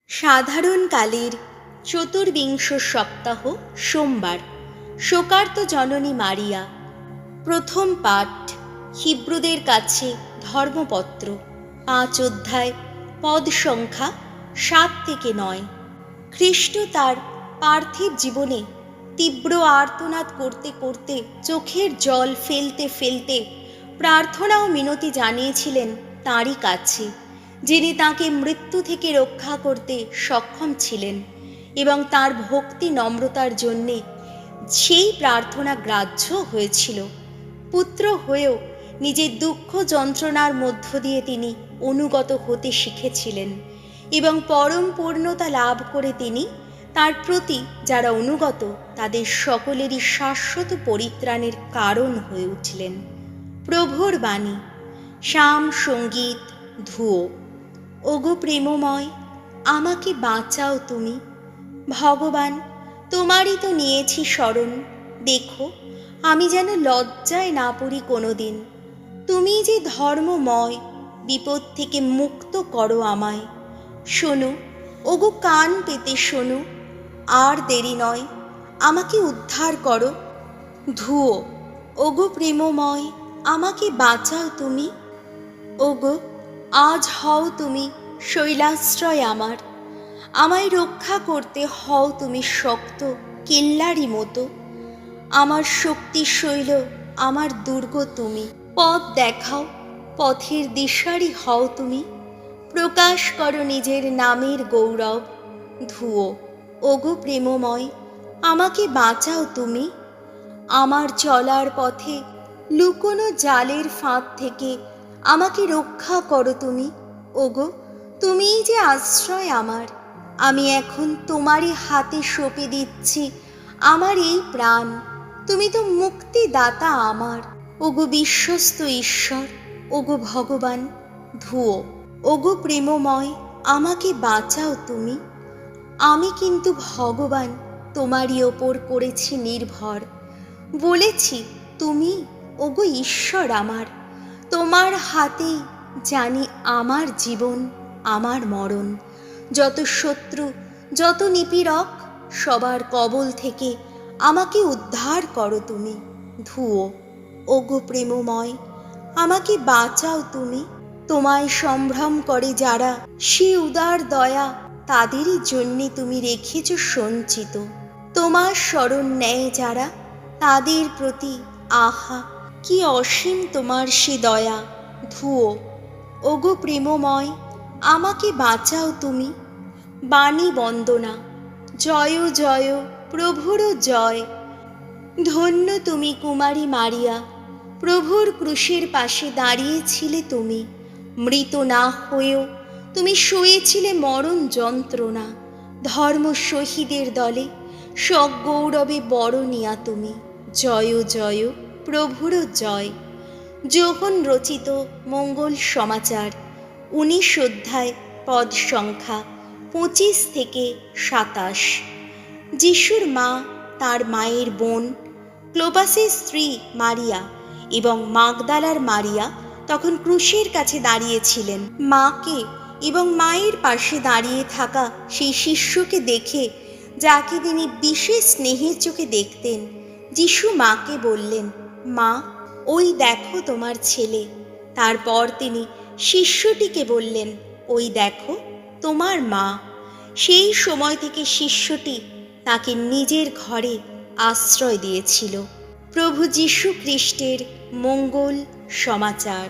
সাধারণকালের চতুর্বিংশ সপ্তাহ সোমবার। শোকার্ত জননী মারিয়া। প্রথম পাঠ হিব্রুদের কাছে ধর্মপত্র 5 অধ্যায়, পদ সংখ্যা 7 থেকে 9। খ্রিস্ট তার পার্থিব জীবনে তীব্র আর্তনাদ করতে করতে, চোখের জল ফেলতে ফেলতে প্রার্থনা ও মিনতি জানিয়েছিলেন তাঁরই কাছে, যিনি তাঁকে মৃত্যু থেকে রক্ষা করতে সক্ষম ছিলেন, এবং তার ভক্তি নম্রতার জন্যে সেই প্রার্থনা গ্রাহ্য হয়েছিল। পুত্র হয়েও নিজের দুঃখ যন্ত্রণার মধ্য দিয়ে তিনি অনুগত হতে শিখেছিলেন, এবং পরম পূর্ণতা লাভ করে তিনি তার প্রতি যারা অনুগত তাদের সকলেরই শাশ্বত পরিত্রাণের কারণ হয়ে উঠলেন। প্রভুর বাণী। শাম সঙ্গীত ধুয়ো। ওগো প্রেমময়, আমাকে বাঁচাও তুমি। ভগবান, তোমারই তো নিয়েছি শরণ। দেখো, আমি যেন লজ্জায় না পড়ি কোনো দিন। তুমি যে ধর্মময়, বিপদ থেকে মুক্ত করো আমায়। শোনো, ওগো কান পেতে শোনো, আর দেরি নয়, আমাকে উদ্ধার করো। ধুয়ো। ওগো প্রেমময়, আমাকে বাঁচাও তুমি। ওগো, আজ হও তুমি শৈলাশ্রয় আমার। আমায় রক্ষা করতে হও তুমি শক্ত কেল্লারি মতো। আমার শক্তি শৈল, আমার দুর্গ তুমি। পথ দেখাও, পথের দিশারি হও তুমি। প্রকাশ করো নিজের নামের গৌরব। ধুয়ো। ওগো প্রেমময়, আমাকে বাঁচাও তুমি। আমার চলার পথে লুকোনো জালের ফাঁদ থেকে আমাকে রক্ষা করো তুমি। ওগো, তুমিই যে আশ্রয় আমার। আমি এখন তোমারই হাতে সঁপে দিচ্ছি আমার এই প্রাণ। তুমি তো মুক্তিদাতা আমার। ওগো বিশ্বস্ত ঈশ্বর, ওগো ভগবান। ধুয়ো। ওগো প্রেমময়, আমাকে বাঁচাও তুমি। আমি কিন্তু ভগবান তোমারই ওপর করেছি নির্ভর। বলেছি, তুমি ওগো ঈশ্বর আমার। তোমার হাতেই জানি আমার জীবন, আমার মরণ। যত শত্রু, যত নিপীড়ক, সবার কবল থেকে আমাকে উদ্ধার করো তুমি। ধুয়ো। ওগো প্রেমময়, আমাকে বাঁচাও তুমি। তোমায় সম্ভ্রম করে যারা, সে উদার দয়া তাদেরই জন্যে তুমি রেখেছ সঞ্চিত। তোমার শরণ নেয় যারা, তাদের প্রতি আহা কি অসীম তোমার সে দয়া। ধুয়ো। ওগো প্রেমময়, আমাকে বাঁচাও তুমি। বাণী বন্দনা। জয় জয়, প্রভুর জয়। ধন্য তুমি কুমারী মারিয়া, প্রভুর ক্রুশের পাশে দাঁড়িয়েছিলে তুমি। মৃত না হয়েও তুমি সয়েছিলে মরণ যন্ত্রণা। ধর্ম শহীদের দলে সগৌরবে বরণিয়া তুমি। জয় জয়, প্রভুর জয়। যোহন রচিত মঙ্গল সমাচার 19 অধ্যায়, পদ সংখ্যা 25 থেকে 27। যিশুর মা, তার মায়ের বোন, ক্লোপাসের স্ত্রী মারিয়া এবং মাগদালার মারিয়া তখন ক্রুশের কাছে দাঁড়িয়েছিলেন। মাকে এবং মায়ের পাশে দাঁড়িয়ে থাকা সেই শিষ্যকে দেখে, যাকে তিনি বিশেষ স্নেহের চোখে দেখতেন, যিশু মাকে বললেন, মা, ওই দেখো তোমার ছেলে। তারপর তিনি শিষ্যটিকে বললেন, ওই দেখো তোমার মা। সেই সময় থেকে শিষ্যটি তাকে নিজের ঘরে আশ্রয় দিয়েছিল। প্রভু যীশু খ্রিস্টের মঙ্গল সমাচার।